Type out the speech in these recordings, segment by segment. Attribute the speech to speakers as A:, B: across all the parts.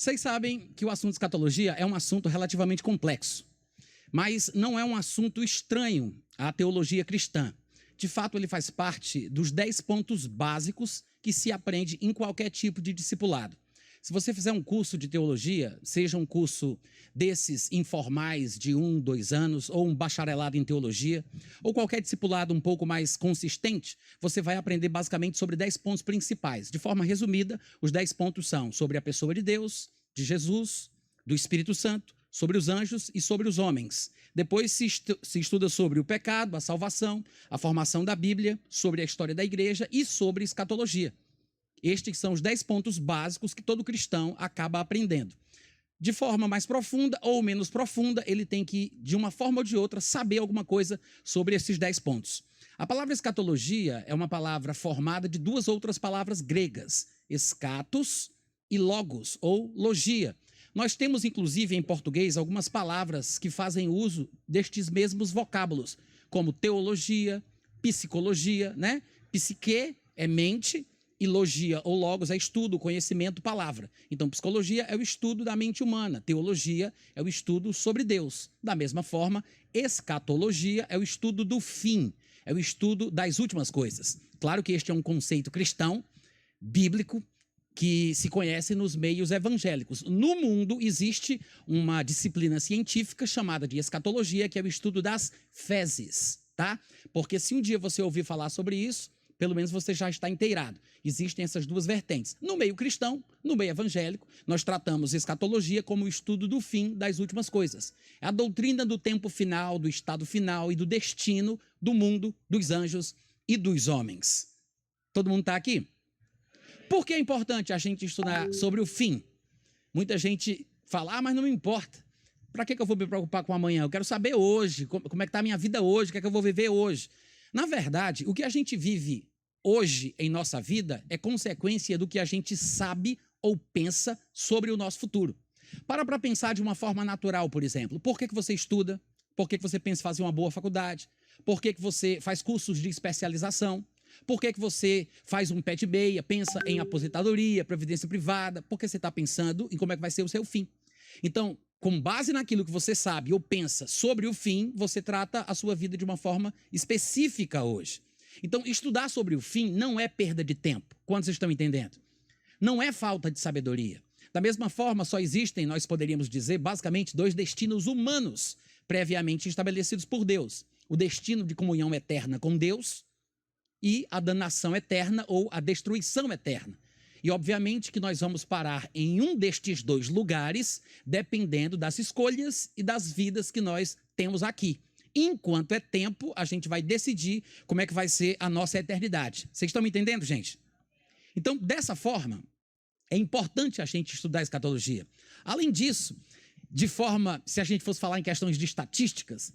A: Vocês sabem que o assunto de escatologia é um assunto relativamente complexo, mas não é um assunto estranho à teologia cristã. De fato, ele faz parte dos 10 pontos básicos que se aprende em qualquer tipo de discipulado. Se você fizer um curso de teologia, seja um curso desses informais de 1, 2 anos, ou um bacharelado em teologia, ou qualquer discipulado um pouco mais consistente, você vai aprender basicamente sobre 10 pontos principais. De forma resumida, os 10 pontos são sobre a pessoa de Deus, de Jesus, do Espírito Santo, sobre os anjos e sobre os homens. Depois se estuda sobre o pecado, a salvação, a formação da Bíblia, sobre a história da igreja e sobre escatologia. Estes são os 10 pontos básicos que todo cristão acaba aprendendo. De forma mais profunda ou menos profunda, ele tem que, de uma forma ou de outra, saber alguma coisa sobre esses 10 pontos. A palavra escatologia é uma palavra formada de duas outras palavras gregas, escatos e logos, ou logia. Nós temos, inclusive, em português, algumas palavras que fazem uso destes mesmos vocábulos, como teologia, psicologia, né? Psique é mente, e logia ou logos é estudo, conhecimento, palavra. Então, psicologia é o estudo da mente humana, teologia é o estudo sobre Deus. Da mesma forma, escatologia é o estudo do fim, é o estudo das últimas coisas. Claro que este é um conceito cristão, bíblico, que se conhece nos meios evangélicos. No mundo existe uma disciplina científica chamada de escatologia, que é o estudo das fezes, tá? Porque se um dia você ouvir falar sobre isso, pelo menos você já está inteirado. Existem essas duas vertentes. No meio cristão, no meio evangélico, nós tratamos escatologia como o estudo do fim das últimas coisas. É a doutrina do tempo final, do estado final e do destino do mundo, dos anjos e dos homens. Todo mundo está aqui? Por que é importante a gente estudar sobre o fim? Muita gente fala, mas não me importa. Para que eu vou me preocupar com amanhã? Eu quero saber hoje, como é que está a minha vida hoje, o que é que eu vou viver hoje. Na verdade, o que a gente vive hoje em nossa vida é consequência do que a gente sabe ou pensa sobre o nosso futuro. Para pensar de uma forma natural, por exemplo. Por que você estuda? Por que você pensa em fazer uma boa faculdade? Por que você faz cursos de especialização? Por que você faz um pé de meia, pensa em aposentadoria, previdência privada? Porque você está pensando em como é que vai ser o seu fim. Então, com base naquilo que você sabe ou pensa sobre o fim, você trata a sua vida de uma forma específica hoje. Então, estudar sobre o fim não é perda de tempo. Quantos estão entendendo? Não é falta de sabedoria. Da mesma forma, só existem, nós poderíamos dizer, basicamente, 2 destinos humanos previamente estabelecidos por Deus. O destino de comunhão eterna com Deus e a danação eterna ou a destruição eterna. E, obviamente, que nós vamos parar em um destes 2 lugares, dependendo das escolhas e das vidas que nós temos aqui. Enquanto é tempo, a gente vai decidir como é que vai ser a nossa eternidade. Vocês estão me entendendo, gente? Então, dessa forma, é importante a gente estudar escatologia. Além disso, se a gente fosse falar em questões de estatísticas,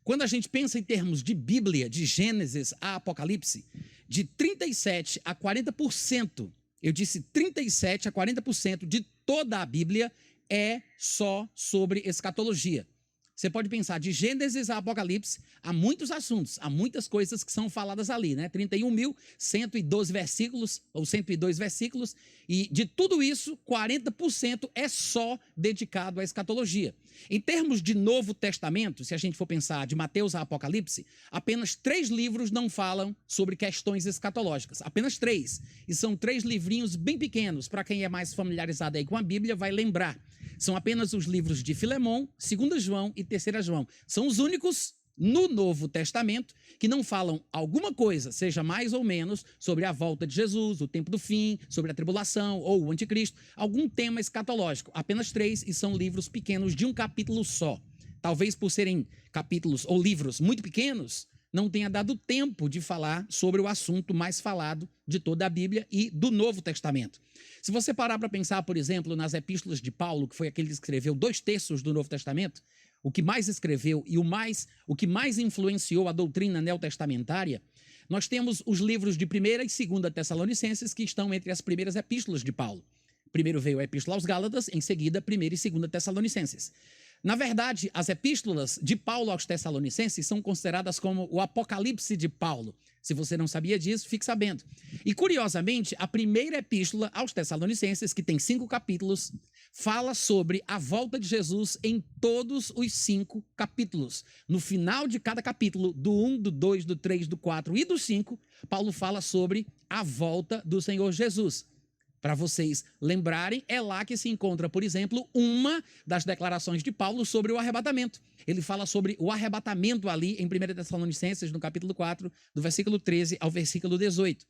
A: quando a gente pensa em termos de Bíblia, de Gênesis a Apocalipse, de 37% a 40%, eu disse 37% a 40% de toda a Bíblia é só sobre escatologia. Você pode pensar, de Gênesis a Apocalipse, há muitos assuntos, há muitas coisas que são faladas ali, né? 31.112 versículos, ou 102 versículos, e de tudo isso, 40% é só dedicado à escatologia. Em termos de Novo Testamento, se a gente for pensar de Mateus a Apocalipse, apenas 3 livros não falam sobre questões escatológicas, apenas 3. E são 3 livrinhos bem pequenos, para quem é mais familiarizado aí com a Bíblia vai lembrar. São apenas os livros de Filemão, 2 João e 3 João. São os únicos no Novo Testamento que não falam alguma coisa, seja mais ou menos, sobre a volta de Jesus, o tempo do fim, sobre a tribulação ou o anticristo, algum tema escatológico. Apenas 3 e são livros pequenos de um capítulo só. Talvez por serem capítulos ou livros muito pequenos, não tenha dado tempo de falar sobre o assunto mais falado de toda a Bíblia e do Novo Testamento. Se você parar para pensar, por exemplo, nas epístolas de Paulo, que foi aquele que escreveu 2/3 do Novo Testamento, o que mais escreveu e o que mais influenciou a doutrina neotestamentária, nós temos os livros de 1ª e 2ª Tessalonicenses, que estão entre as primeiras epístolas de Paulo. Primeiro veio a Epístola aos Gálatas, em seguida 1ª e 2ª Tessalonicenses. Na verdade, as epístolas de Paulo aos Tessalonicenses são consideradas como o Apocalipse de Paulo. Se você não sabia disso, fique sabendo. E, curiosamente, a primeira epístola aos Tessalonicenses, que tem 5 capítulos, fala sobre a volta de Jesus em todos os 5 capítulos. No final de cada capítulo, do 1, do 2, do 3, do 4 e do 5, Paulo fala sobre a volta do Senhor Jesus. Para vocês lembrarem, é lá que se encontra, por exemplo, uma das declarações de Paulo sobre o arrebatamento. Ele fala sobre o arrebatamento ali em 1 Tessalonicenses, no capítulo 4, do versículo 13 ao versículo 18.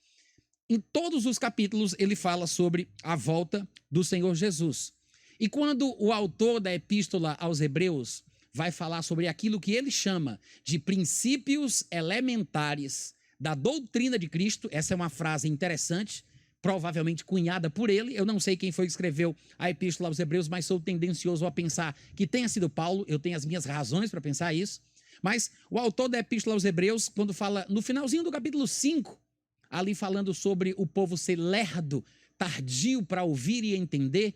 A: Em todos os capítulos, ele fala sobre a volta do Senhor Jesus. E quando o autor da epístola aos Hebreus vai falar sobre aquilo que ele chama de princípios elementares da doutrina de Cristo, essa é uma frase interessante, provavelmente cunhada por ele. Eu não sei quem foi que escreveu a epístola aos Hebreus, mas sou tendencioso a pensar que tenha sido Paulo. Eu tenho as minhas razões para pensar isso. Mas o autor da epístola aos Hebreus, quando fala no finalzinho do capítulo 5, ali falando sobre o povo ser lerdo, tardio para ouvir e entender,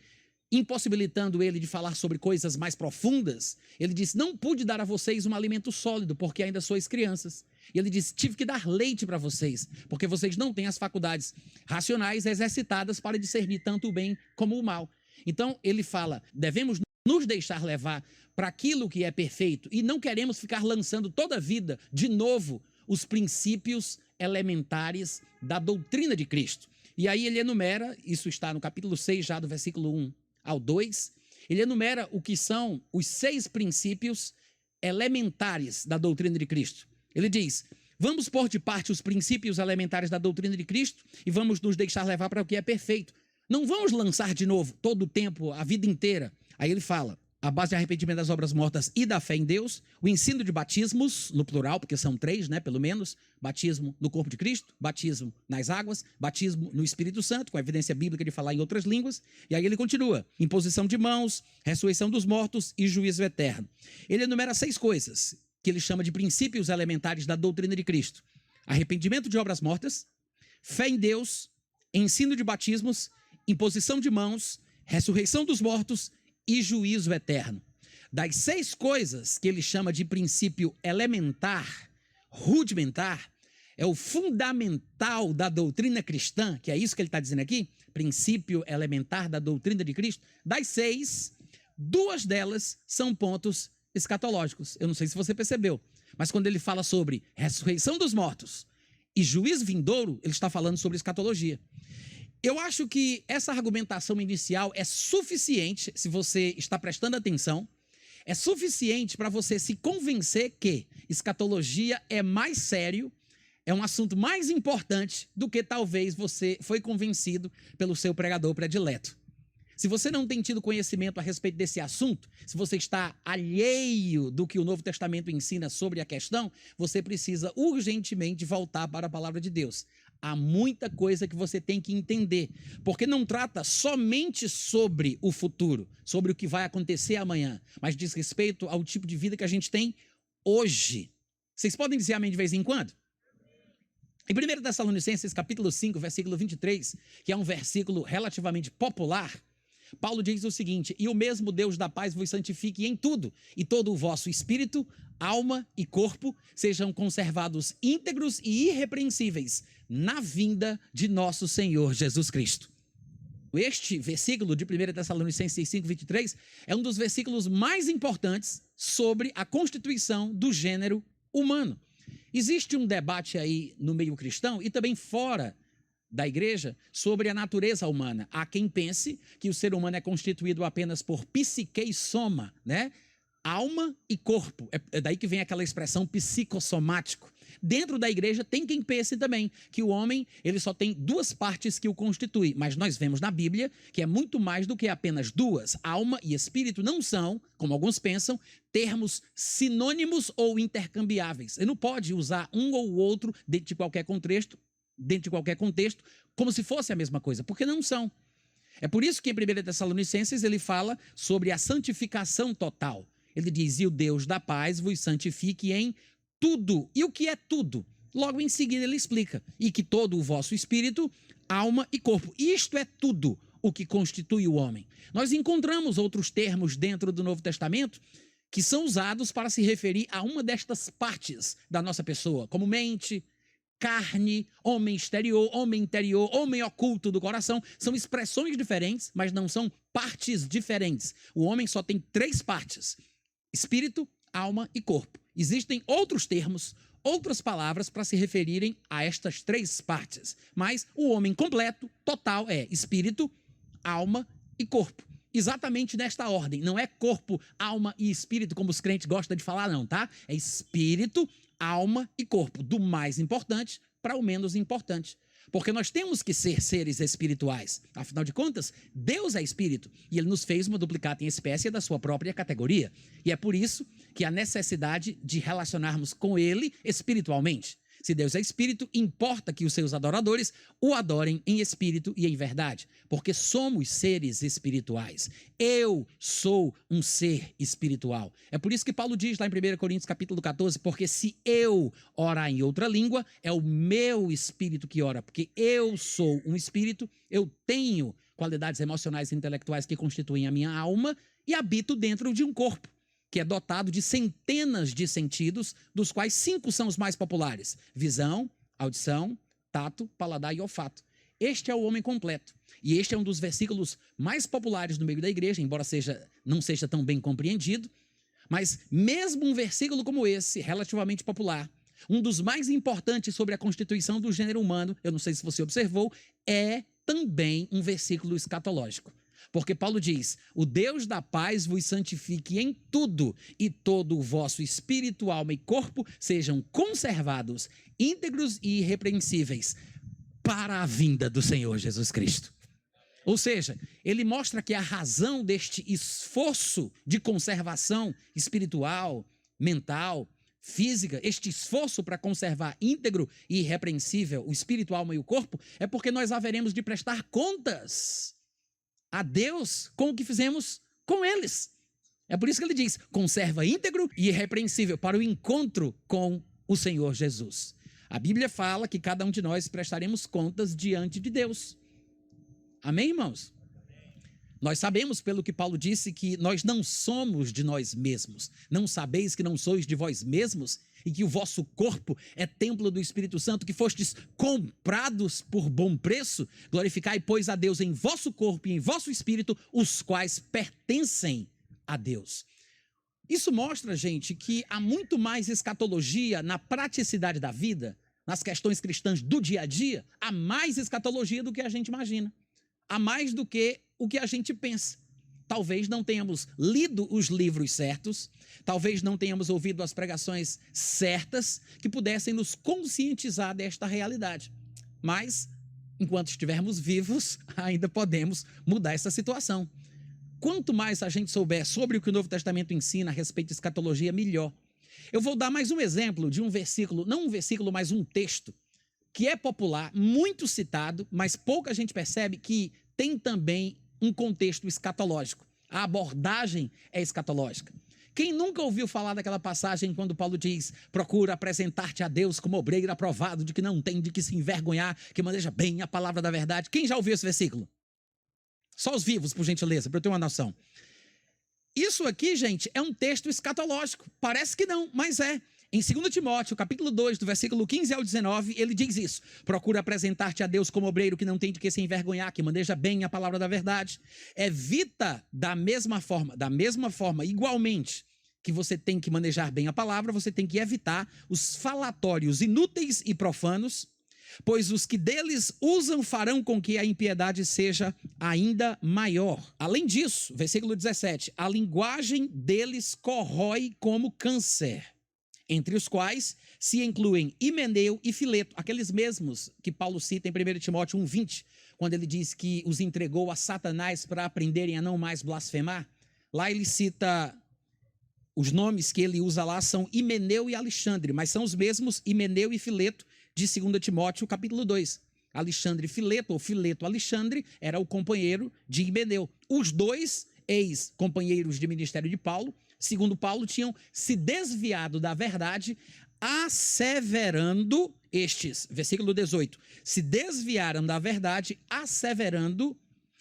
A: impossibilitando ele de falar sobre coisas mais profundas, ele diz: não pude dar a vocês um alimento sólido, porque ainda sois crianças. E ele diz: tive que dar leite para vocês, porque vocês não têm as faculdades racionais exercitadas para discernir tanto o bem como o mal. Então, ele fala: devemos nos deixar levar para aquilo que é perfeito e não queremos ficar lançando toda a vida de novo os princípios elementares da doutrina de Cristo. E aí ele enumera, isso está no capítulo 6, já do versículo 1 ao 2, ele enumera o que são os 6 princípios elementares da doutrina de Cristo. Ele diz: vamos pôr de parte os princípios elementares da doutrina de Cristo e vamos nos deixar levar para o que é perfeito. Não vamos lançar de novo todo o tempo, a vida inteira. Aí ele fala: a base de arrependimento das obras mortas e da fé em Deus, o ensino de batismos, no plural, porque são 3, né, pelo menos, batismo no corpo de Cristo, batismo nas águas, batismo no Espírito Santo, com a evidência bíblica de falar em outras línguas, e aí ele continua: imposição de mãos, ressurreição dos mortos e juízo eterno. Ele enumera 6 coisas que ele chama de princípios elementares da doutrina de Cristo: arrependimento de obras mortas, fé em Deus, ensino de batismos, imposição de mãos, ressurreição dos mortos e juízo eterno. Das 6 coisas que ele chama de princípio elementar, rudimentar, é o fundamental da doutrina cristã, que é isso que ele está dizendo aqui, princípio elementar da doutrina de Cristo. Das 6, 2 delas são pontos escatológicos. Eu não sei se você percebeu, mas quando ele fala sobre ressurreição dos mortos e juízo vindouro, ele está falando sobre escatologia. Eu acho que essa argumentação inicial é suficiente, se você está prestando atenção, é suficiente para você se convencer que escatologia é mais sério, é um assunto mais importante do que talvez você foi convencido pelo seu pregador predileto. Se você não tem tido conhecimento a respeito desse assunto, se você está alheio do que o Novo Testamento ensina sobre a questão, você precisa urgentemente voltar para a palavra de Deus. Há muita coisa que você tem que entender, porque não trata somente sobre o futuro, sobre o que vai acontecer amanhã, mas diz respeito ao tipo de vida que a gente tem hoje. Vocês podem dizer amém de vez em quando? Em 1 Tessalonicenses, capítulo 5, versículo 23, que é um versículo relativamente popular, Paulo diz o seguinte: e o mesmo Deus da paz vos santifique em tudo, e todo o vosso espírito, alma e corpo sejam conservados íntegros e irrepreensíveis na vinda de nosso Senhor Jesus Cristo. Este versículo de 1 Tessalonicenses 5, 23 é um dos versículos mais importantes sobre a constituição do gênero humano. Existe um debate aí no meio cristão e também fora da igreja sobre a natureza humana. Há quem pense que o ser humano é constituído apenas por psique e soma, né? Alma e corpo. É daí que vem aquela expressão psicossomático. Dentro da igreja tem quem pense também que o homem ele só tem 2 partes que o constituem, mas nós vemos na Bíblia que é muito mais do que apenas 2. Alma e espírito não são, como alguns pensam, termos sinônimos ou intercambiáveis. Você não pode usar um ou outro dentro de qualquer contexto, como se fosse a mesma coisa, porque não são. É por isso que em 1 Tessalonicenses ele fala sobre a santificação total. Ele diz: e o Deus da paz vos santifique em tudo. E o que é tudo? Logo em seguida ele explica: e que todo o vosso espírito, alma e corpo. Isto é tudo o que constitui o homem. Nós encontramos outros termos dentro do Novo Testamento que são usados para se referir a uma destas partes da nossa pessoa, como mente, carne, homem exterior, homem interior, homem oculto do coração. São expressões diferentes, mas não são partes diferentes. O homem só tem 3 partes: espírito, alma e corpo. Existem outros termos, outras palavras para se referirem a estas 3 partes. Mas o homem completo, total, é espírito, alma e corpo. Exatamente nesta ordem. Não é corpo, alma e espírito, como os crentes gostam de falar, não, tá? É espírito, alma e corpo. Do mais importante para o menos importante. Porque nós temos que ser seres espirituais. Afinal de contas, Deus é espírito. E Ele nos fez uma duplicata em espécie da sua própria categoria. E é por isso que há necessidade de relacionarmos com Ele espiritualmente. Se Deus é espírito, importa que os seus adoradores o adorem em espírito e em verdade, porque somos seres espirituais. Eu sou um ser espiritual. É por isso que Paulo diz lá em 1 Coríntios capítulo 14, porque se eu orar em outra língua, é o meu espírito que ora, porque eu sou um espírito, eu tenho qualidades emocionais e intelectuais que constituem a minha alma e habito dentro de um corpo que é dotado de centenas de sentidos, dos quais 5 são os mais populares: visão, audição, tato, paladar e olfato. Este é o homem completo. E este é um dos versículos mais populares no meio da igreja, embora não seja tão bem compreendido. Mas mesmo um versículo como esse, relativamente popular, um dos mais importantes sobre a constituição do gênero humano, eu não sei se você observou, é também um versículo escatológico. Porque Paulo diz: o Deus da paz vos santifique em tudo, e todo o vosso espírito, alma e corpo sejam conservados, íntegros e irrepreensíveis para a vinda do Senhor Jesus Cristo. Ou seja, ele mostra que a razão deste esforço de conservação espiritual, mental, física, este esforço para conservar íntegro e irrepreensível o espírito, a alma e o corpo, é porque nós haveremos de prestar contas a Deus com o que fizemos com eles. É por isso que ele diz: conserva íntegro e irrepreensível para o encontro com o Senhor Jesus. A Bíblia fala que cada um de nós prestaremos contas diante de Deus. Amém, irmãos? Nós sabemos, pelo que Paulo disse, que nós não somos de nós mesmos. Não sabeis que não sois de vós mesmos e que o vosso corpo é templo do Espírito Santo, que fostes comprados por bom preço? Glorificai, pois, a Deus em vosso corpo e em vosso espírito, os quais pertencem a Deus. Isso mostra, gente, que há muito mais escatologia na praticidade da vida, nas questões cristãs do dia a dia. Há mais escatologia do que a gente imagina. Há mais do que o que a gente pensa. Talvez não tenhamos lido os livros certos, talvez não tenhamos ouvido as pregações certas que pudessem nos conscientizar desta realidade. Mas, enquanto estivermos vivos, ainda podemos mudar essa situação. Quanto mais a gente souber sobre o que o Novo Testamento ensina a respeito de escatologia, melhor. Eu vou dar mais um exemplo de um versículo, não um versículo, mas um texto, que é popular, muito citado, mas pouca gente percebe que tem também um contexto escatológico. A abordagem é escatológica. Quem nunca ouviu falar daquela passagem quando Paulo diz: procura apresentar-te a Deus como obreiro aprovado, de que não tem de que se envergonhar, que maneja bem a palavra da verdade? Quem já ouviu esse versículo? Só os vivos, por gentileza, para eu ter uma noção. Isso aqui, gente, é um texto escatológico. Parece que não, mas é. Em 2 Timóteo, capítulo 2, do versículo 15 ao 19, ele diz isso: procura apresentar-te a Deus como obreiro que não tem de que se envergonhar, que maneja bem a palavra da verdade. Evita da mesma forma, igualmente, que você tem que manejar bem a palavra, você tem que evitar os falatórios inúteis e profanos, pois os que deles usam farão com que a impiedade seja ainda maior. Além disso, versículo 17, a linguagem deles corrói como câncer, entre os quais se incluem Himeneu e Fileto, aqueles mesmos que Paulo cita em 1 Timóteo 1,20, quando ele diz que os entregou a Satanás para aprenderem a não mais blasfemar. Lá ele cita, os nomes que ele usa lá são Himeneu e Alexandre, mas são os mesmos Himeneu e Fileto de 2 Timóteo capítulo 2. Alexandre Fileto, ou Fileto Alexandre, era o companheiro de Himeneu. Os dois ex-companheiros de ministério de Paulo, segundo Paulo, tinham se desviado da verdade, asseverando estes, versículo 18, se desviaram da verdade, asseverando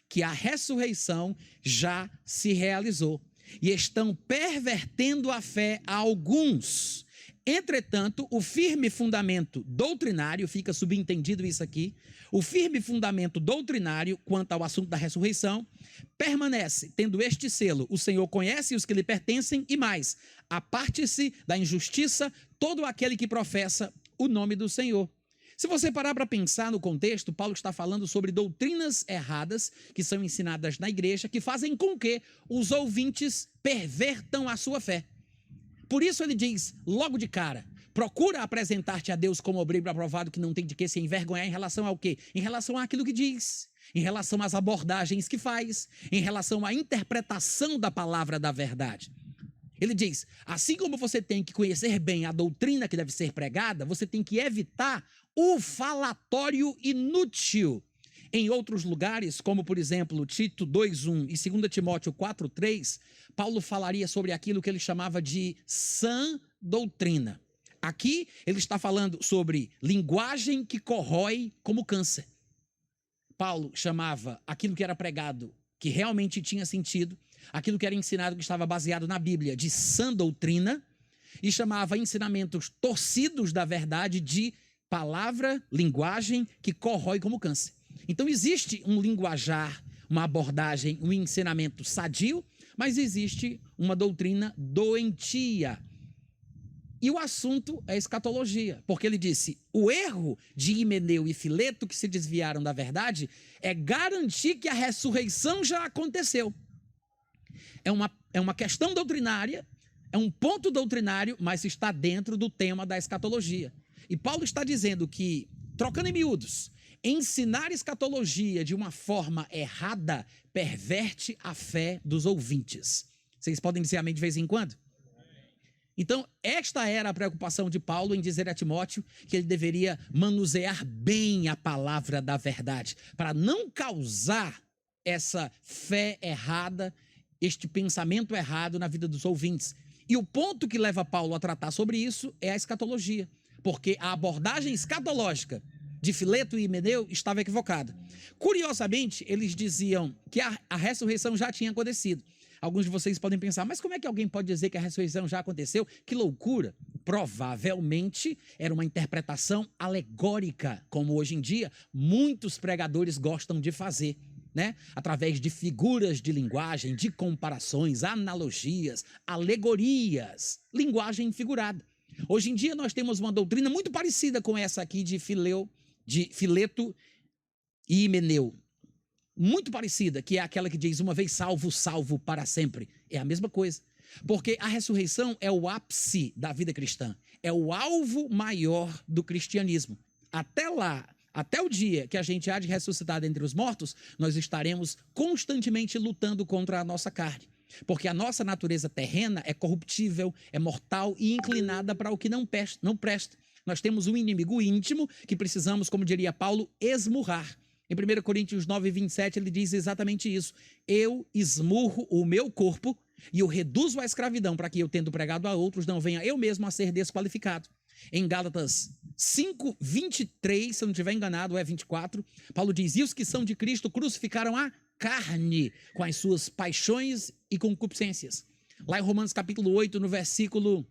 A: que a ressurreição já se realizou. E estão pervertendo a fé a alguns. Entretanto, o firme fundamento doutrinário, fica subentendido isso aqui, o firme fundamento doutrinário quanto ao assunto da ressurreição, permanece, tendo este selo: o Senhor conhece os que lhe pertencem, e mais, aparte-se da injustiça todo aquele que professa o nome do Senhor. Se você parar para pensar no contexto, Paulo está falando sobre doutrinas erradas que são ensinadas na igreja, que fazem com que os ouvintes pervertam a sua fé. Por isso ele diz, logo de cara, procura apresentar-te a Deus como obreiro aprovado que não tem de que se envergonhar em relação ao quê? Em relação àquilo que diz, em relação às abordagens que faz, em relação à interpretação da palavra da verdade. Ele diz, assim como você tem que conhecer bem a doutrina que deve ser pregada, você tem que evitar o falatório inútil. Em outros lugares, como por exemplo Tito 2:1 e 2 Timóteo 4:3, Paulo falaria sobre aquilo que ele chamava de sã doutrina. Aqui ele está falando sobre linguagem que corrói como câncer. Paulo chamava aquilo que era pregado, que realmente tinha sentido, aquilo que era ensinado, que estava baseado na Bíblia, de sã doutrina, e chamava ensinamentos torcidos da verdade de palavra, linguagem que corrói como câncer. Então existe um linguajar, uma abordagem, um ensinamento sadio, mas existe uma doutrina doentia. E o assunto é escatologia, porque ele disse, o erro de Himeneu e Fileto, que se desviaram da verdade, é garantir que a ressurreição já aconteceu. É uma questão doutrinária, é um ponto doutrinário, mas está dentro do tema da escatologia. E Paulo está dizendo que, trocando em miúdos, ensinar escatologia de uma forma errada perverte a fé dos ouvintes. Vocês podem dizer amém de vez em quando? Então, esta era a preocupação de Paulo em dizer a Timóteo que ele deveria manusear bem a palavra da verdade, para não causar essa fé errada, este pensamento errado na vida dos ouvintes. E o ponto que leva Paulo a tratar sobre isso é a escatologia, porque a abordagem escatológica de Fileto e Himeneu estava equivocada. Curiosamente, eles diziam que a ressurreição já tinha acontecido. Alguns de vocês podem pensar, mas como é que alguém pode dizer que a ressurreição já aconteceu? Que loucura! Provavelmente era uma interpretação alegórica, como hoje em dia muitos pregadores gostam de fazer, né? Através de figuras de linguagem, de comparações, analogias, alegorias, linguagem figurada. Hoje em dia nós temos uma doutrina muito parecida com essa aqui de Fileto e Himeneu. Muito parecida, que é aquela que diz, uma vez salvo, salvo para sempre. É a mesma coisa. Porque a ressurreição é o ápice da vida cristã. É o alvo maior do cristianismo. Até lá, até o dia que a gente há de ressuscitar dentre os mortos, nós estaremos constantemente lutando contra a nossa carne. Porque a nossa natureza terrena é corruptível, é mortal e inclinada para o que não presta. Nós temos um inimigo íntimo que precisamos, como diria Paulo, esmurrar. Em 1 Coríntios 9:27, ele diz exatamente isso. Eu esmurro o meu corpo e o reduzo à escravidão, para que eu, tendo pregado a outros, não venha eu mesmo a ser desqualificado. Em Gálatas 5:23, se eu não estiver enganado, é 24, Paulo diz, e os que são de Cristo crucificaram a carne com as suas paixões e concupiscências. Lá em Romanos capítulo 8, no versículo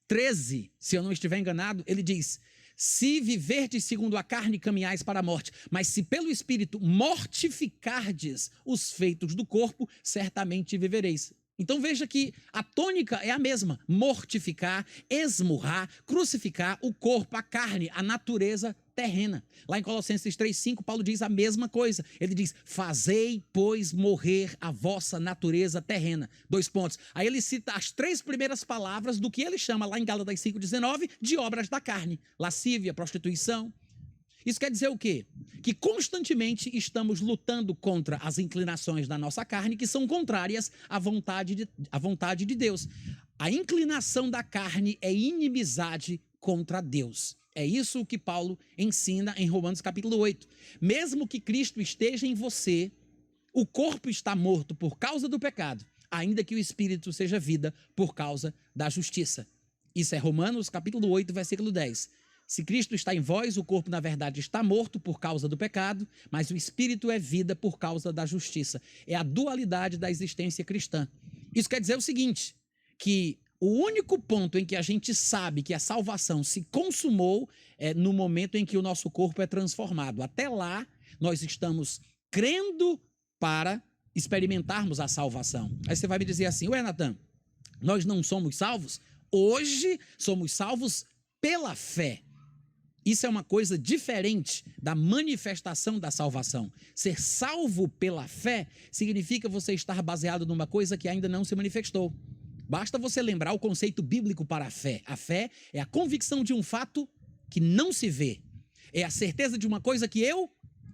A: 13, se eu não estiver enganado, ele diz, se viverdes segundo a carne, caminhais para a morte, mas se pelo Espírito mortificardes os feitos do corpo, certamente vivereis. Então veja que a tônica é a mesma, mortificar, esmurrar, crucificar o corpo, a carne, a natureza terrena. Lá em Colossenses 3:5, Paulo diz a mesma coisa. Ele diz, fazei, pois, morrer a vossa natureza terrena. 2 pontos. Aí ele cita as 3 primeiras palavras do que ele chama, lá em Gálatas 5:19, de obras da carne. Lascívia, prostituição. Isso quer dizer o quê? Que constantemente estamos lutando contra as inclinações da nossa carne, que são contrárias à vontade de Deus. A inclinação da carne é inimizade contra Deus. É isso que Paulo ensina em Romanos capítulo 8. Mesmo que Cristo esteja em você, o corpo está morto por causa do pecado, ainda que o espírito seja vida por causa da justiça. Isso é Romanos capítulo 8, versículo 10. Se Cristo está em vós, o corpo, na verdade, está morto por causa do pecado, mas o espírito é vida por causa da justiça. É a dualidade da existência cristã. Isso quer dizer o seguinte, que O único ponto em que a gente sabe que a salvação se consumou é no momento em que o nosso corpo é transformado. Até lá, nós estamos crendo para experimentarmos a salvação. Aí você vai me dizer assim, ué, Natan, nós não somos salvos? Hoje somos salvos pela fé. Isso é uma coisa diferente da manifestação da salvação. Ser salvo pela fé significa você estar baseado numa coisa que ainda não se manifestou. Basta você lembrar o conceito bíblico para a fé. A fé é a convicção de um fato que não se vê. É a certeza de uma coisa que eu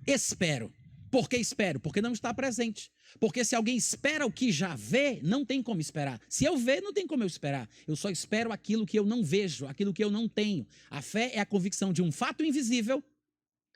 A: espero. Por que espero? Porque não está presente. Porque se alguém espera o que já vê, não tem como esperar. Se eu ver, não tem como eu esperar. Eu só espero aquilo que eu não vejo, aquilo que eu não tenho. A fé é a convicção de um fato invisível,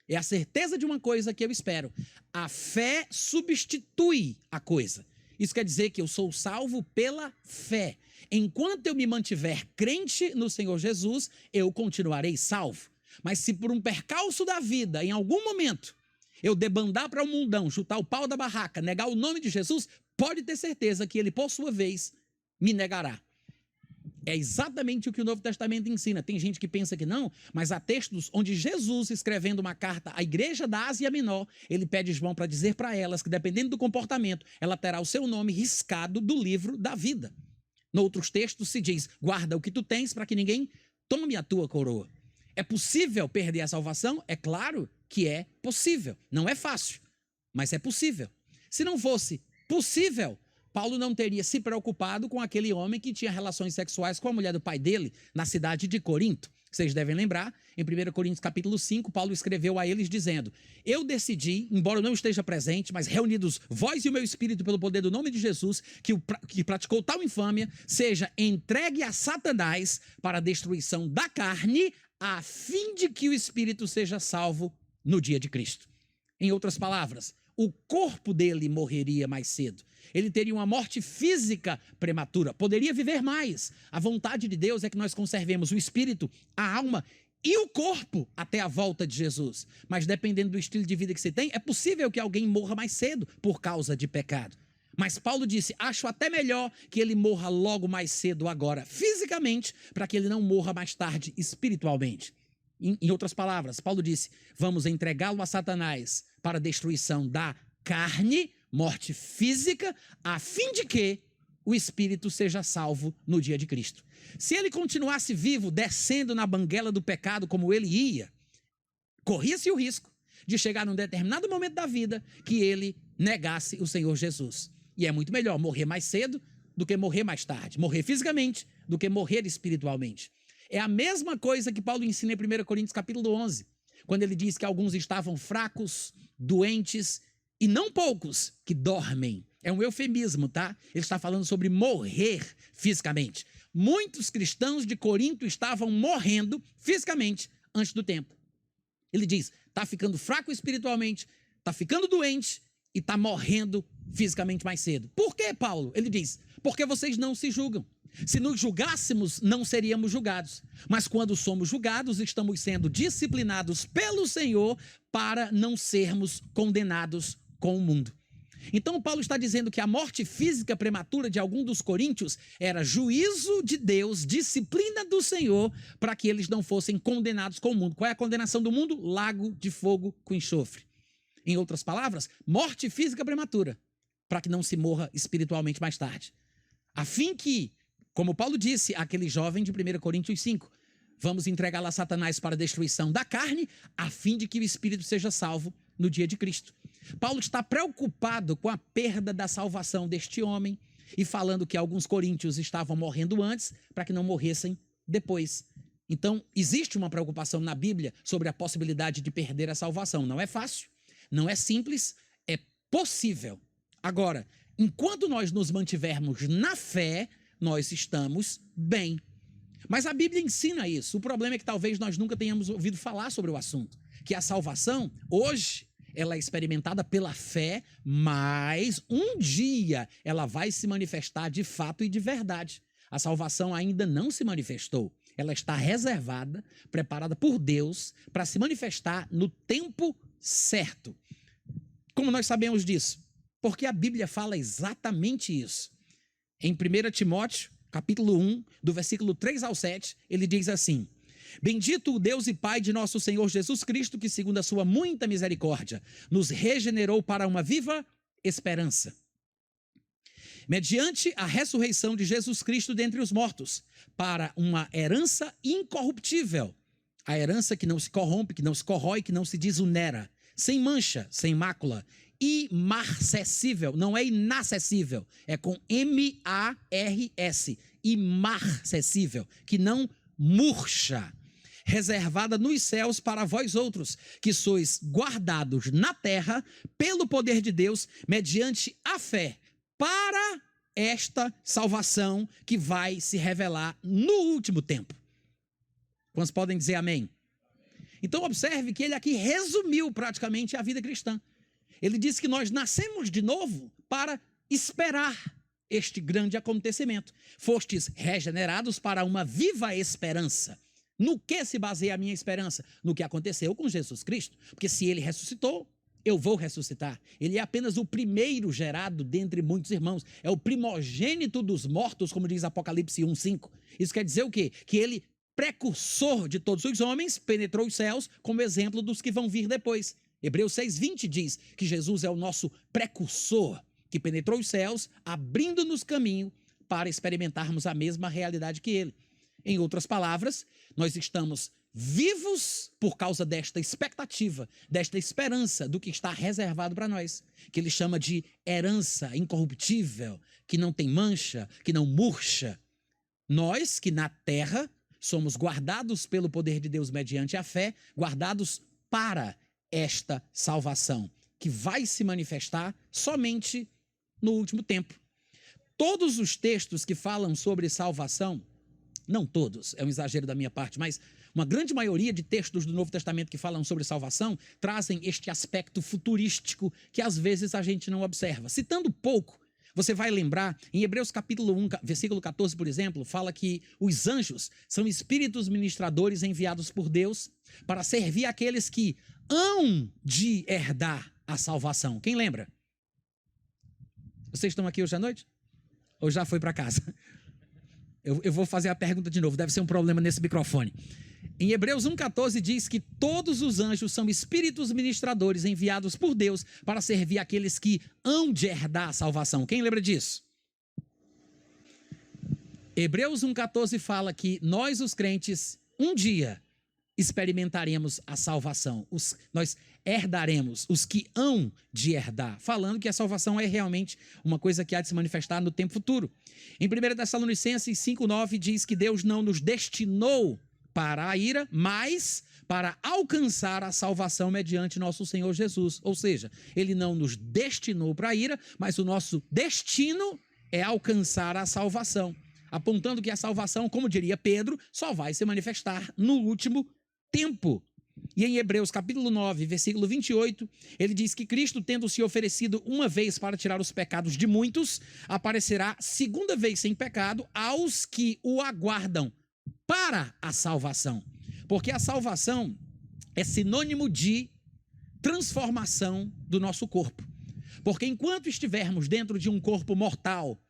A: é a certeza de uma coisa que eu espero. A fé substitui a coisa. Isso quer dizer que eu sou salvo pela fé. Enquanto eu me mantiver crente no Senhor Jesus, eu continuarei salvo. Mas se por um percalço da vida, em algum momento, eu debandar para o mundão, chutar o pau da barraca, negar o nome de Jesus, pode ter certeza que ele, por sua vez, me negará. É exatamente o que o Novo Testamento ensina. Tem gente que pensa que não, mas há textos onde Jesus, escrevendo uma carta à igreja da Ásia Menor, ele pede João para dizer para elas que, dependendo do comportamento, ela terá o seu nome riscado do livro da vida. Noutros textos se diz, guarda o que tu tens para que ninguém tome a tua coroa. É possível perder a salvação? É claro que é possível. Não é fácil, mas é possível. Se não fosse possível, Paulo não teria se preocupado com aquele homem que tinha relações sexuais com a mulher do pai dele na cidade de Corinto. Vocês devem lembrar, em 1 Coríntios capítulo 5, Paulo escreveu a eles dizendo, eu decidi, embora eu não esteja presente, mas reunidos vós e o meu espírito pelo poder do nome de Jesus, que praticou tal infâmia, seja entregue a Satanás para a destruição da carne, a fim de que o espírito seja salvo no dia de Cristo. Em outras palavras, o corpo dele morreria mais cedo. Ele teria uma morte física prematura, poderia viver mais. A vontade de Deus é que nós conservemos o espírito, a alma e o corpo até a volta de Jesus. Mas dependendo do estilo de vida que você tem, é possível que alguém morra mais cedo por causa de pecado. Mas Paulo disse, acho até melhor que ele morra logo mais cedo agora, fisicamente, para que ele não morra mais tarde espiritualmente. Em outras palavras, Paulo disse, vamos entregá-lo a Satanás para a destruição da carne, morte física, a fim de que o espírito seja salvo no dia de Cristo. Se ele continuasse vivo, descendo na banguela do pecado como ele ia, corria-se o risco de chegar num determinado momento da vida que ele negasse o Senhor Jesus. E é muito melhor morrer mais cedo do que morrer mais tarde. Morrer fisicamente do que morrer espiritualmente. É a mesma coisa que Paulo ensina em 1 Coríntios capítulo 11, quando ele diz que alguns estavam fracos, doentes e não poucos que dormem. É um eufemismo, tá? Ele está falando sobre morrer fisicamente. Muitos cristãos de Corinto estavam morrendo fisicamente antes do tempo. Ele diz, está ficando fraco espiritualmente, está ficando doente e está morrendo fisicamente mais cedo. Por que, Paulo? Ele diz, porque vocês não se julgam. Se nos julgássemos, não seríamos julgados. Mas quando somos julgados, estamos sendo disciplinados pelo Senhor para não sermos condenados com o mundo. Então, Paulo está dizendo que a morte física prematura de algum dos coríntios era juízo de Deus, disciplina do Senhor, para que eles não fossem condenados com o mundo. Qual é a condenação do mundo? Lago de fogo com enxofre. Em outras palavras, morte física prematura, para que não se morra espiritualmente mais tarde. A fim que, como Paulo disse àquele jovem de 1 Coríntios 5, vamos entregá-la a Satanás para a destruição da carne, a fim de que o espírito seja salvo no dia de Cristo. Paulo está preocupado com a perda da salvação deste homem e falando que alguns coríntios estavam morrendo antes para que não morressem depois. Então, existe uma preocupação na Bíblia sobre a possibilidade de perder a salvação. Não é fácil, não é simples, é possível. Agora, enquanto nós nos mantivermos na fé, nós estamos bem. Mas a Bíblia ensina isso. O problema é que talvez nós nunca tenhamos ouvido falar sobre o assunto. Que a salvação, hoje, ela é experimentada pela fé, mas um dia ela vai se manifestar de fato e de verdade. A salvação ainda não se manifestou. Ela está reservada, preparada por Deus para se manifestar no tempo certo. Como nós sabemos disso? Porque a Bíblia fala exatamente isso. Em 1 Timóteo, capítulo 1, do versículo 3 ao 7, ele diz assim: Bendito o Deus e Pai de nosso Senhor Jesus Cristo, que segundo a sua muita misericórdia, nos regenerou para uma viva esperança, mediante a ressurreição de Jesus Cristo dentre os mortos, para uma herança incorruptível, a herança que não se corrompe, que não se corrói, que não se desunera, sem mancha, sem mácula, imarcessível, não é inacessível, é com M-A-R-S, imarcessível, que não murcha, reservada nos céus para vós outros, que sois guardados na terra pelo poder de Deus, mediante a fé, para esta salvação que vai se revelar no último tempo. Quantos podem dizer amém? Então observe que ele aqui resumiu praticamente a vida cristã. Ele diz que nós nascemos de novo para esperar este grande acontecimento. Fostes regenerados para uma viva esperança. No que se baseia a minha esperança? No que aconteceu com Jesus Cristo. Porque se ele ressuscitou, eu vou ressuscitar. Ele é apenas o primeiro gerado dentre muitos irmãos. É o primogênito dos mortos, como diz Apocalipse 1:5. Isso quer dizer o quê? Que ele, precursor de todos os homens, penetrou os céus como exemplo dos que vão vir depois. Hebreus 6:20 diz que Jesus é o nosso precursor, que penetrou os céus, abrindo-nos caminho para experimentarmos a mesma realidade que ele. Em outras palavras, nós estamos vivos por causa desta expectativa, desta esperança do que está reservado para nós, que ele chama de herança incorruptível, que não tem mancha, que não murcha. Nós que na terra somos guardados pelo poder de Deus mediante a fé, guardados para esta salvação, que vai se manifestar somente no último tempo. Todos os textos que falam sobre salvação, não todos, é um exagero da minha parte, mas uma grande maioria de textos do Novo Testamento que falam sobre salvação trazem este aspecto futurístico que às vezes a gente não observa. Citando pouco, você vai lembrar, em Hebreus capítulo 1, versículo 14, por exemplo, fala que os anjos são espíritos ministradores enviados por Deus para servir aqueles que hão de herdar a salvação. Quem lembra? Vocês estão aqui hoje à noite? Ou já foi para casa? Eu vou fazer a pergunta de novo, deve ser um problema nesse microfone. Em Hebreus 1,14 diz que todos os anjos são espíritos ministradores enviados por Deus para servir aqueles que hão de herdar a salvação. Quem lembra disso? Hebreus 1,14 fala que nós, os crentes, um dia experimentaremos a salvação. Nós herdaremos, os que hão de herdar. Falando que a salvação é realmente uma coisa que há de se manifestar no tempo futuro. Em 1 Tessalonicenses 5,9 diz que Deus não nos destinou para a ira, mas para alcançar a salvação mediante nosso Senhor Jesus. Ou seja, ele não nos destinou para a ira, mas o nosso destino é alcançar a salvação. Apontando que a salvação, como diria Pedro, só vai se manifestar no último tempo. E em Hebreus capítulo 9, versículo 28, ele diz que Cristo, tendo se oferecido uma vez para tirar os pecados de muitos, aparecerá segunda vez sem pecado aos que o aguardam para a salvação. Porque a salvação é sinônimo de transformação do nosso corpo. Porque enquanto estivermos dentro de um corpo mortal,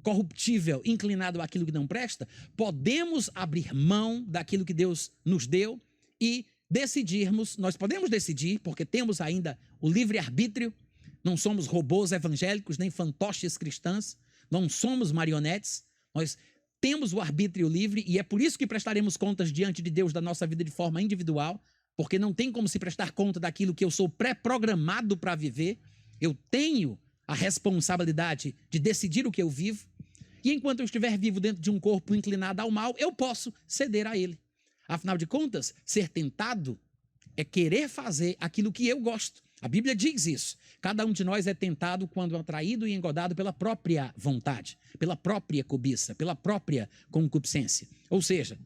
A: corruptível, inclinado àquilo que não presta, podemos abrir mão daquilo que Deus nos deu e decidirmos, nós podemos decidir, porque temos ainda o livre-arbítrio, não somos robôs evangélicos, nem fantoches cristãs, não somos marionetes, nós temos o arbítrio livre e é por isso que prestaremos contas diante de Deus da nossa vida de forma individual, porque não tem como se prestar conta daquilo que eu sou pré-programado para viver, eu tenho a responsabilidade de decidir o que eu vivo, e enquanto eu estiver vivo dentro de um corpo inclinado ao mal, eu posso ceder a ele. Afinal de contas, ser tentado é querer fazer aquilo que eu gosto. A Bíblia diz isso. Cada um de nós é tentado quando atraído e engodado pela própria vontade, pela própria cobiça, pela própria concupiscência. Ou seja,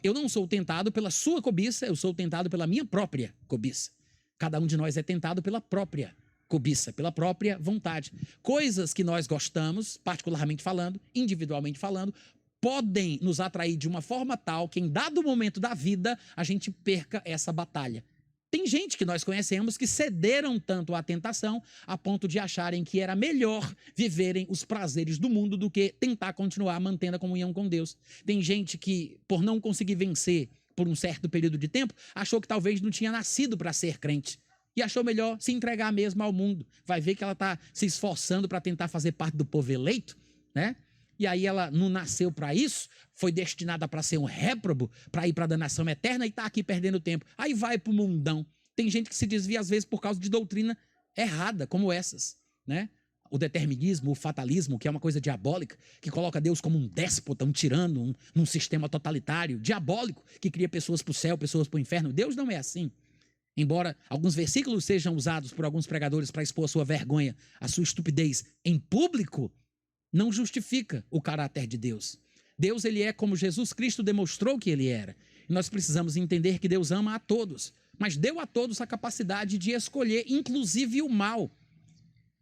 A: eu não sou tentado pela sua cobiça, eu sou tentado pela minha própria cobiça. Cada um de nós é tentado pela própria cobiça, pela própria vontade. Coisas que nós gostamos, particularmente falando, individualmente falando, podem nos atrair de uma forma tal que em dado momento da vida a gente perca essa batalha. Tem gente que nós conhecemos que cederam tanto à tentação a ponto de acharem que era melhor viverem os prazeres do mundo do que tentar continuar mantendo a comunhão com Deus. Tem gente que, por não conseguir vencer por um certo período de tempo, achou que talvez não tinha nascido para ser crente. E achou melhor se entregar mesmo ao mundo. Vai ver que ela está se esforçando para tentar fazer parte do povo eleito, né? E aí ela não nasceu para isso, foi destinada para ser um réprobo, para ir para a danação eterna e está aqui perdendo tempo. Aí vai para o mundão. Tem gente que se desvia às vezes por causa de doutrina errada, como essas, né? O determinismo, o fatalismo, que é uma coisa diabólica, que coloca Deus como um déspota, um tirano, num sistema totalitário, diabólico, que cria pessoas para o céu, pessoas para o inferno. Deus não é assim. Embora alguns versículos sejam usados por alguns pregadores para expor a sua vergonha, a sua estupidez em público, não justifica o caráter de Deus. Deus, ele é como Jesus Cristo demonstrou que ele era. E nós precisamos entender que Deus ama a todos, mas deu a todos a capacidade de escolher, inclusive o mal.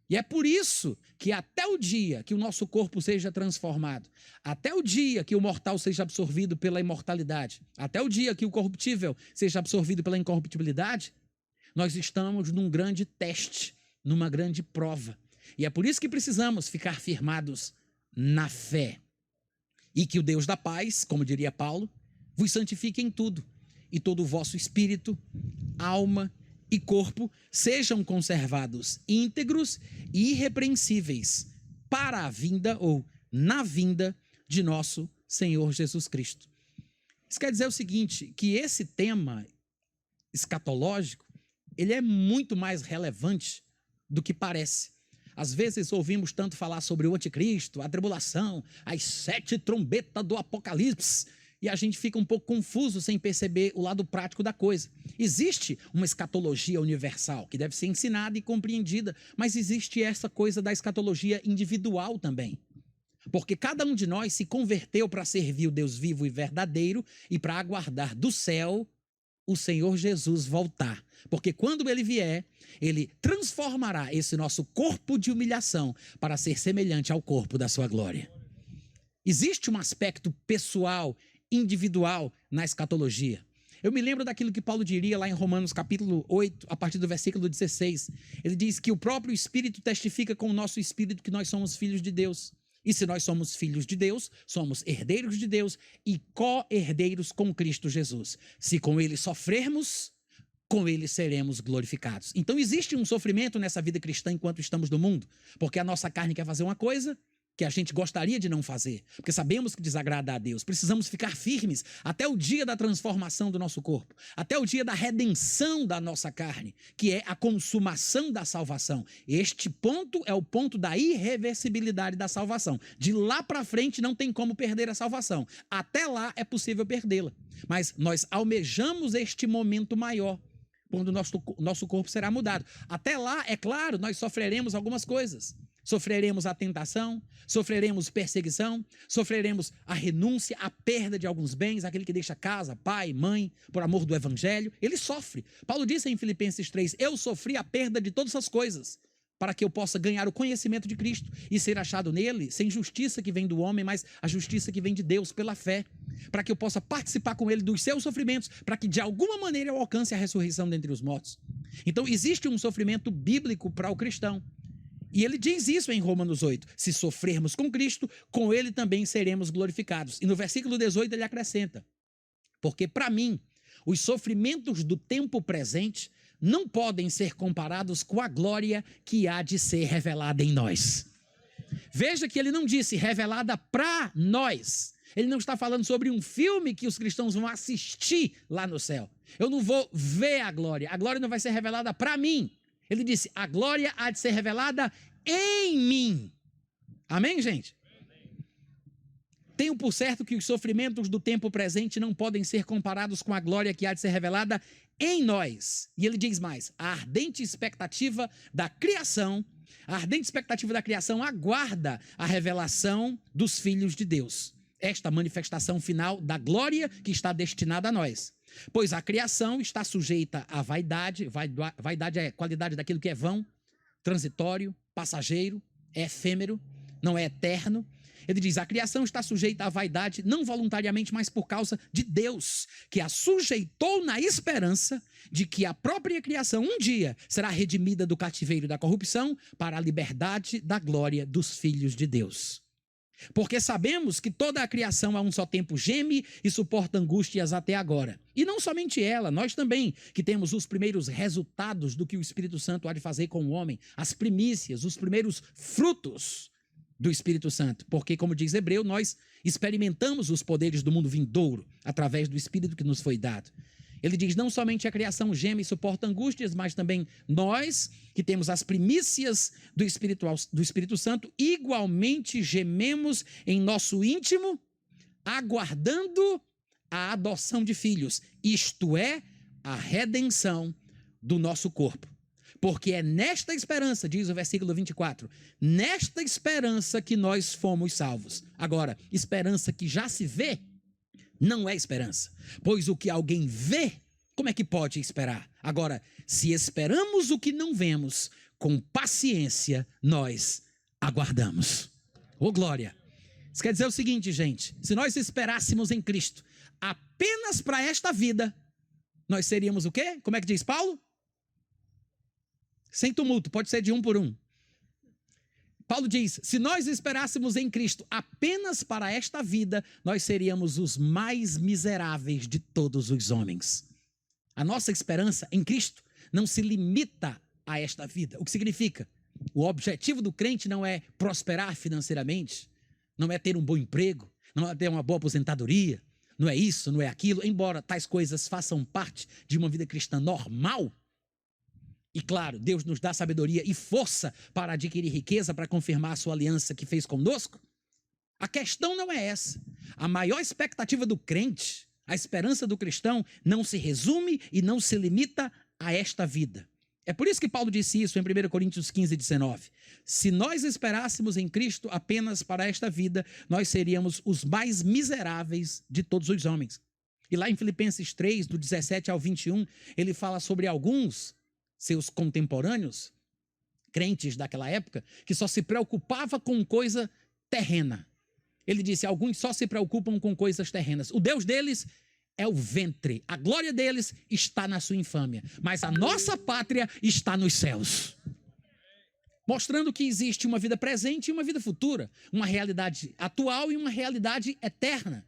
A: E é por isso que até o dia que o nosso corpo seja transformado, até o dia que o mortal seja absorvido pela imortalidade, até o dia que o corruptível seja absorvido pela incorruptibilidade, nós estamos num grande teste, numa grande prova. E é por isso que precisamos ficar firmados na fé. E que o Deus da paz, como diria Paulo, vos santifique em tudo, e todo o vosso espírito, alma e corpo sejam conservados íntegros e irrepreensíveis para a vinda ou na vinda de nosso Senhor Jesus Cristo. Isso quer dizer o seguinte, que esse tema escatológico, ele é muito mais relevante do que parece. Às vezes ouvimos tanto falar sobre o anticristo, a tribulação, as 7 trombetas do Apocalipse, e a gente fica um pouco confuso sem perceber o lado prático da coisa. Existe uma escatologia universal que deve ser ensinada e compreendida, mas existe essa coisa da escatologia individual também. Porque cada um de nós se converteu para servir o Deus vivo e verdadeiro e para aguardar do céu o Senhor Jesus voltar. Porque quando ele vier, ele transformará esse nosso corpo de humilhação para ser semelhante ao corpo da sua glória. Existe um aspecto pessoal, individual na escatologia. Eu me lembro daquilo que Paulo diria lá em Romanos capítulo 8, a partir do versículo 16. Ele diz que o próprio Espírito testifica com o nosso espírito que nós somos filhos de Deus. E se nós somos filhos de Deus, somos herdeiros de Deus e co-herdeiros com Cristo Jesus. Se com ele sofrermos, com ele seremos glorificados. Então existe um sofrimento nessa vida cristã enquanto estamos no mundo, porque a nossa carne quer fazer uma coisa que a gente gostaria de não fazer, porque sabemos que desagrada a Deus. Precisamos ficar firmes até o dia da transformação do nosso corpo, até o dia da redenção da nossa carne, que é a consumação da salvação. Este ponto é o ponto da irreversibilidade da salvação. De lá para frente não tem como perder a salvação. Até lá é possível perdê-la. Mas nós almejamos este momento maior, quando o nosso corpo será mudado. Até lá, é claro, nós sofreremos algumas coisas. Sofreremos a tentação, sofreremos perseguição, sofreremos a renúncia, a perda de alguns bens, aquele que deixa casa, pai, mãe, por amor do evangelho, ele sofre. Paulo disse em Filipenses 3, eu sofri a perda de todas essas coisas, para que eu possa ganhar o conhecimento de Cristo e ser achado nele, sem justiça que vem do homem, mas a justiça que vem de Deus pela fé, para que eu possa participar com ele dos seus sofrimentos, para que de alguma maneira eu alcance a ressurreição dentre os mortos. Então existe um sofrimento bíblico para o cristão. E ele diz isso em Romanos 8, se sofrermos com Cristo, com ele também seremos glorificados. E no versículo 18 ele acrescenta, porque para mim, os sofrimentos do tempo presente não podem ser comparados com a glória que há de ser revelada em nós. Veja que ele não disse revelada para nós. Ele não está falando sobre um filme que os cristãos vão assistir lá no céu. Eu não vou ver a glória não vai ser revelada para mim. Ele disse, a glória há de ser revelada em mim. Amém, gente? Tenho por certo que os sofrimentos do tempo presente não podem ser comparados com a glória que há de ser revelada em nós. E ele diz mais, a ardente expectativa da criação aguarda a revelação dos filhos de Deus. Esta manifestação final da glória que está destinada a nós. Pois a criação está sujeita à vaidade, vaidade é qualidade daquilo que é vão, transitório, passageiro, é efêmero, não é eterno, Ele diz, a criação está sujeita à vaidade, não voluntariamente, mas por causa de Deus, que a sujeitou na esperança de que a própria criação um dia será redimida do cativeiro da corrupção para a liberdade da glória dos filhos de Deus. Porque sabemos que toda a criação a um só tempo geme e suporta angústias até agora. E não somente ela, nós também, que temos os primeiros resultados do que o Espírito Santo há de fazer com o homem, as primícias, os primeiros frutos do Espírito Santo. Porque, como diz Hebreu, nós experimentamos os poderes do mundo vindouro através do Espírito que nos foi dado. Ele diz, não somente a criação geme e suporta angústias, mas também nós, que temos as primícias do Espírito Santo, igualmente gememos em nosso íntimo, aguardando a adoção de filhos, isto é, a redenção do nosso corpo. Porque é nesta esperança, diz o versículo 24, nesta esperança que nós fomos salvos. Agora, esperança que já se vê, não é esperança, pois o que alguém vê, como é que pode esperar? Agora, se esperamos o que não vemos, com paciência nós aguardamos. Ô glória! Isso quer dizer o seguinte, gente, se nós esperássemos em Cristo apenas para esta vida, nós seríamos o quê? Como é que diz Paulo? Sem tumulto, pode ser de um por um. Paulo diz, se nós esperássemos em Cristo apenas para esta vida, nós seríamos os mais miseráveis de todos os homens. A nossa esperança em Cristo não se limita a esta vida. O que significa? O objetivo do crente não é prosperar financeiramente, não é ter um bom emprego, não é ter uma boa aposentadoria, não é isso, não é aquilo. Embora tais coisas façam parte de uma vida cristã normal, e claro, Deus nos dá sabedoria e força para adquirir riqueza, para confirmar a sua aliança que fez conosco. A questão não é essa. A maior expectativa do crente, a esperança do cristão, não se resume e não se limita a esta vida. É por isso que Paulo disse isso em 1 Coríntios 15, 19. Se nós esperássemos em Cristo apenas para esta vida, nós seríamos os mais miseráveis de todos os homens. E lá em Filipenses 3, do 17 ao 21, ele fala sobre alguns seus contemporâneos, crentes daquela época, que só se preocupava com coisa terrena. Ele disse, alguns só se preocupam com coisas terrenas. O Deus deles é o ventre. A glória deles está na sua infâmia. Mas a nossa pátria está nos céus. Mostrando que existe uma vida presente e uma vida futura. Uma realidade atual e uma realidade eterna.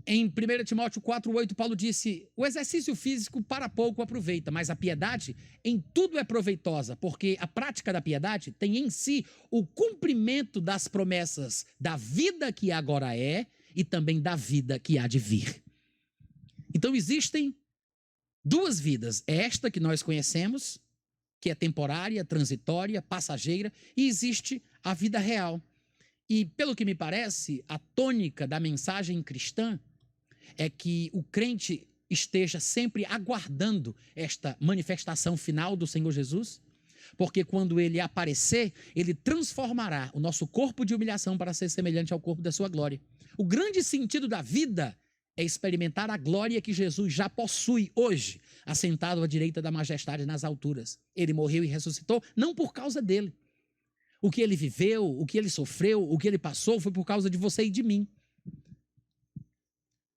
A: Em 1 Timóteo 4,8, Paulo disse, o exercício físico para pouco aproveita, mas a piedade em tudo é proveitosa, porque a prática da piedade tem em si o cumprimento das promessas da vida que agora é e também da vida que há de vir. Então existem duas vidas, esta que nós conhecemos, que é temporária, transitória, passageira, e existe a vida real. E pelo que me parece, a tônica da mensagem cristã é que o crente esteja sempre aguardando esta manifestação final do Senhor Jesus, porque quando ele aparecer, ele transformará o nosso corpo de humilhação para ser semelhante ao corpo da sua glória. O grande sentido da vida é experimentar a glória que Jesus já possui hoje, assentado à direita da majestade nas alturas. Ele morreu e ressuscitou, não por causa dele. O que ele viveu, o que ele sofreu, o que ele passou foi por causa de você e de mim.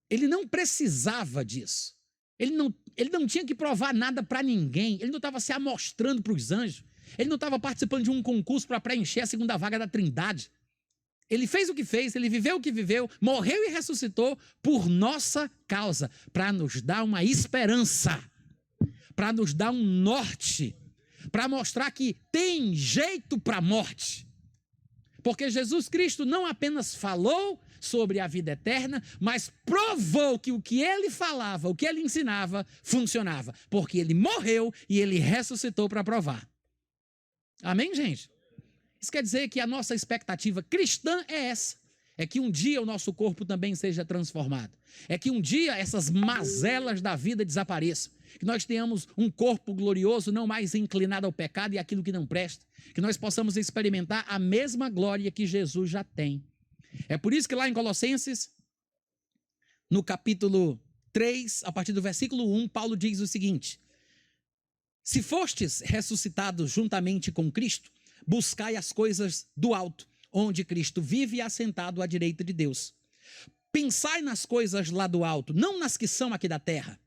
A: Ele não precisava disso. Ele não tinha que provar nada para ninguém. Ele não estava se amostrando para os anjos. Ele não estava participando de um concurso para preencher a segunda vaga da Trindade. Ele fez o que fez, ele viveu o que viveu, morreu e ressuscitou por nossa causa, para nos dar uma esperança, para nos dar um norte, para mostrar que tem jeito para a morte. Porque Jesus Cristo não apenas falou sobre a vida eterna, mas provou que o que ele falava, o que ele ensinava, funcionava. Porque ele morreu e ele ressuscitou para provar. Amém, gente? Isso quer dizer que a nossa expectativa cristã é essa. É que um dia o nosso corpo também seja transformado. É que um dia essas mazelas da vida desapareçam. Que nós tenhamos um corpo glorioso, não mais inclinado ao pecado e àquilo que não presta. Que nós possamos experimentar a mesma glória que Jesus já tem. É por isso que lá em Colossenses, no capítulo 3, a partir do versículo 1, Paulo diz o seguinte: se fostes ressuscitados juntamente com Cristo, buscai as coisas do alto, onde Cristo vive assentado à direita de Deus. Pensai nas coisas lá do alto, não nas que são aqui da terra,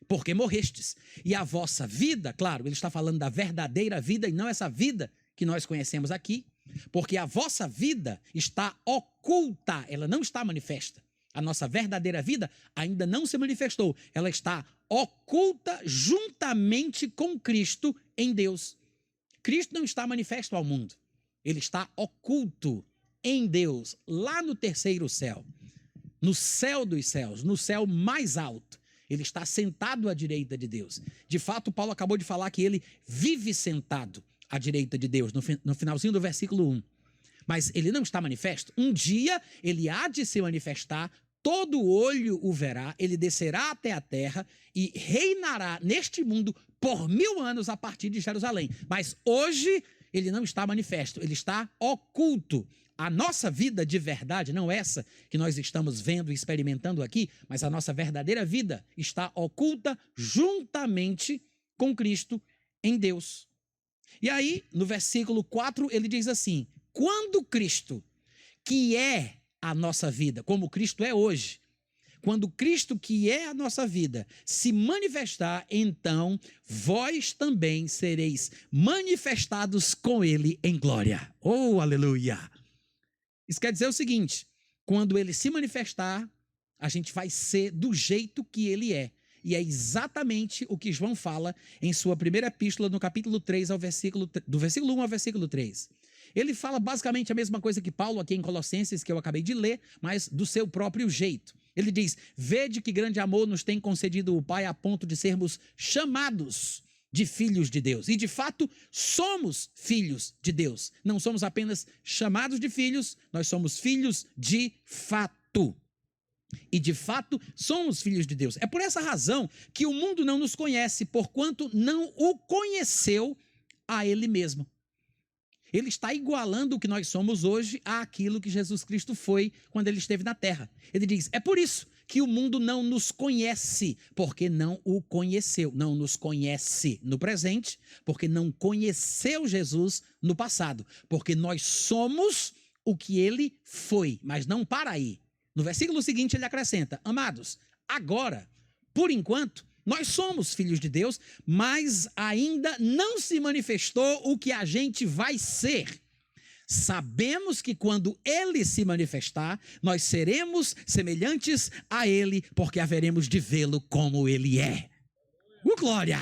A: porque morrestes. E a vossa vida, claro, ele está falando da verdadeira vida e não essa vida que nós conhecemos aqui, porque a vossa vida está oculta, ela não está manifesta. A nossa verdadeira vida ainda não se manifestou, ela está oculta juntamente com Cristo em Deus. Cristo não está manifesto ao mundo, ele está oculto em Deus, lá no terceiro céu, no céu dos céus, no céu mais alto. Ele está sentado à direita de Deus. De fato, Paulo acabou de falar que ele vive sentado à direita de Deus, no finalzinho do versículo 1. Mas ele não está manifesto. Um dia ele há de se manifestar, todo olho o verá, ele descerá até a terra e reinará neste mundo por 1000 anos a partir de Jerusalém. Mas hoje ele não está manifesto, ele está oculto. A nossa vida de verdade, não essa que nós estamos vendo e experimentando aqui, mas a nossa verdadeira vida está oculta juntamente com Cristo em Deus. E aí, no versículo 4, ele diz assim: quando Cristo, que é a nossa vida, como Cristo é hoje, quando Cristo, que é a nossa vida, se manifestar, então vós também sereis manifestados com ele em glória. Oh, aleluia! Isso quer dizer o seguinte: quando ele se manifestar, a gente vai ser do jeito que ele é. E é exatamente o que João fala em sua primeira epístola, no capítulo 3, do versículo 1 ao versículo 3. Ele fala basicamente a mesma coisa que Paulo aqui em Colossenses, que eu acabei de ler, mas do seu próprio jeito. Ele diz: vede que grande amor nos tem concedido o Pai a ponto de sermos chamados de filhos de Deus. E de fato, somos filhos de Deus. Não somos apenas chamados de filhos, nós somos filhos de fato. E de fato, somos filhos de Deus. É por essa razão que o mundo não nos conhece, porquanto não o conheceu a ele mesmo. Ele está igualando o que nós somos hoje àquilo que Jesus Cristo foi quando ele esteve na terra. Ele diz: é por isso que o mundo não nos conhece, porque não o conheceu. Não nos conhece no presente, porque não conheceu Jesus no passado. Porque nós somos o que ele foi, mas não para aí. No versículo seguinte ele acrescenta: amados, agora, por enquanto, nós somos filhos de Deus, mas ainda não se manifestou o que a gente vai ser. Sabemos que quando ele se manifestar, nós seremos semelhantes a ele, porque haveremos de vê-lo como ele é. Glória!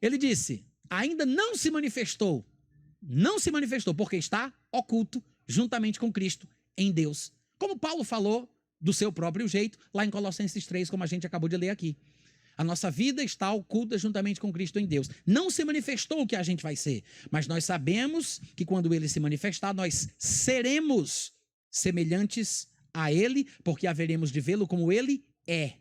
A: Ele disse: ainda não se manifestou, porque está oculto juntamente com Cristo em Deus. Como Paulo falou do seu próprio jeito, lá em Colossenses 3, como a gente acabou de ler aqui. A nossa vida está oculta juntamente com Cristo em Deus. Não se manifestou o que a gente vai ser, mas nós sabemos que quando ele se manifestar, nós seremos semelhantes a ele, porque haveremos de vê-lo como ele é.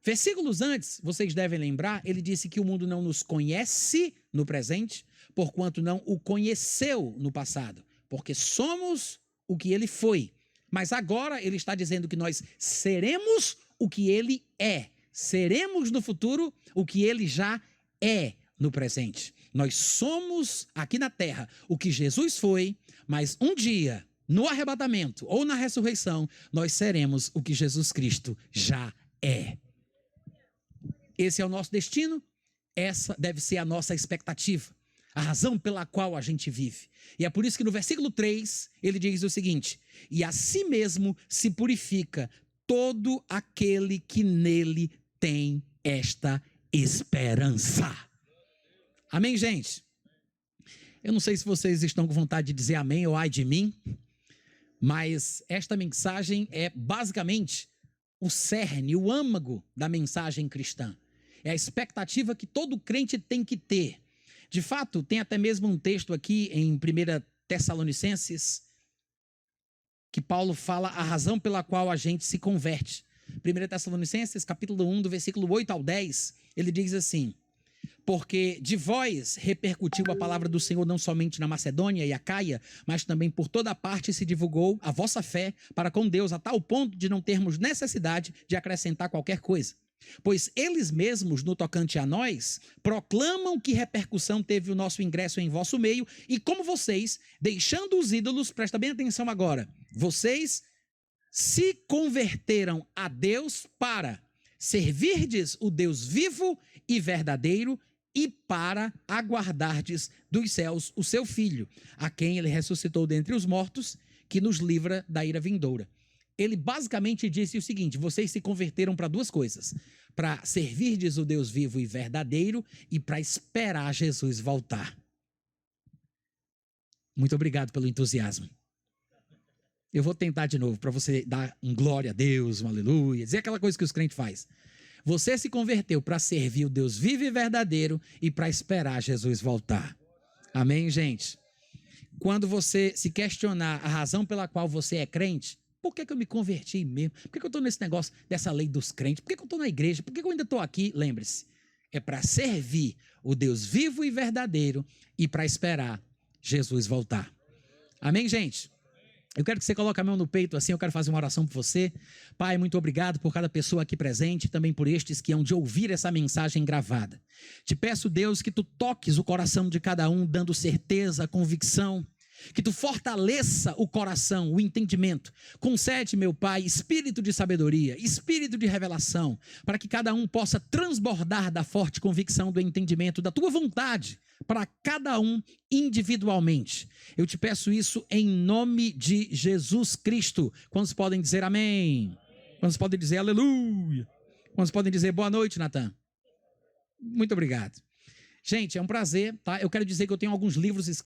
A: Versículos antes, vocês devem lembrar, ele disse que o mundo não nos conhece no presente, porquanto não o conheceu no passado, porque somos o que ele foi. Mas agora ele está dizendo que nós seremos o que ele é. Seremos no futuro o que ele já é no presente. Nós somos aqui na terra o que Jesus foi, mas um dia, no arrebatamento ou na ressurreição, nós seremos o que Jesus Cristo já é. Esse é o nosso destino, essa deve ser a nossa expectativa, a razão pela qual a gente vive. E é por isso que no versículo 3 ele diz o seguinte: e a si mesmo se purifica todo aquele que nele tem esta esperança. Amém, gente? Eu não sei se vocês estão com vontade de dizer amém ou ai de mim, mas esta mensagem é basicamente o cerne, o âmago da mensagem cristã. É a expectativa que todo crente tem que ter. De fato, tem até mesmo um texto aqui em 1 Tessalonicenses, que Paulo fala a razão pela qual a gente se converte. 1 Tessalonicenses, capítulo 1, do versículo 8 ao 10, ele diz assim: porque de vós repercutiu a palavra do Senhor não somente na Macedônia e Acaia, mas também por toda parte se divulgou a vossa fé para com Deus, a tal ponto de não termos necessidade de acrescentar qualquer coisa. Pois eles mesmos, no tocante a nós, proclamam que repercussão teve o nosso ingresso em vosso meio, e como vocês, deixando os ídolos, presta bem atenção agora, vocês se converteram a Deus para servirdes o Deus vivo e verdadeiro e para aguardardes dos céus o seu Filho, a quem ele ressuscitou dentre os mortos, que nos livra da ira vindoura. Ele basicamente disse o seguinte: vocês se converteram para duas coisas, para servirdes o Deus vivo e verdadeiro e para esperar Jesus voltar. Muito obrigado pelo entusiasmo. Eu vou tentar de novo, para você dar um glória a Deus, um aleluia, dizer aquela coisa que os crentes fazem. Você se converteu para servir o Deus vivo e verdadeiro e para esperar Jesus voltar. Amém, gente? Quando você se questionar a razão pela qual você é crente, por que eu me converti mesmo? Por que eu estou nesse negócio dessa lei dos crentes? Por que eu estou na igreja? Por que eu ainda estou aqui? Lembre-se, é para servir o Deus vivo e verdadeiro e para esperar Jesus voltar. Amém, gente? Eu quero que você coloque a mão no peito assim, eu quero fazer uma oração por você. Pai, muito obrigado por cada pessoa aqui presente, também por estes que hão de ouvir essa mensagem gravada. Te peço, Deus, que tu toques o coração de cada um, dando certeza, convicção, que tu fortaleça o coração, o entendimento. Concede, meu Pai, espírito de sabedoria, espírito de revelação, para que cada um possa transbordar da forte convicção do entendimento da tua vontade, para cada um individualmente. Eu te peço isso em nome de Jesus Cristo. Quantos podem dizer amém? Quantos podem dizer aleluia? Quantos podem dizer boa noite, Natan? Muito obrigado. Gente, é um prazer, tá? Eu quero dizer que eu tenho alguns livros escritos